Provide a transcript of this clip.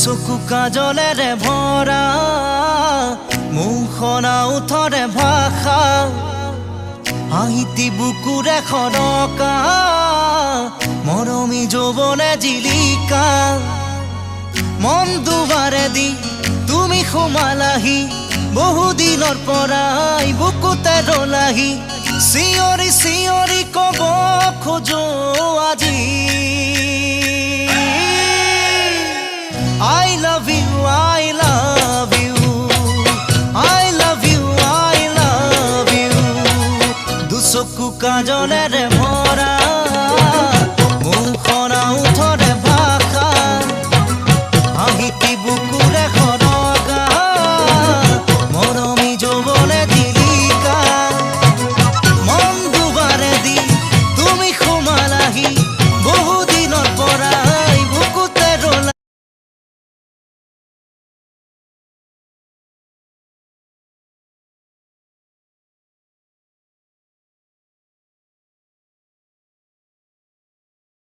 চকু কাজলেৰে ভৰা মুখনা উঠৰে ভাষা আহিতি বুকুৰে খৰকা মৰমী যৌৱনে জিলিকা মন দুবাৰে দি তুমি সোমালাহি বহুদিনৰ পৰাই বুকুতে ৰলাহি চিঞৰি চিঞৰি কব খোজো আজি I love you, I love you, I love you, I love you. দুচকু কাজলেৰে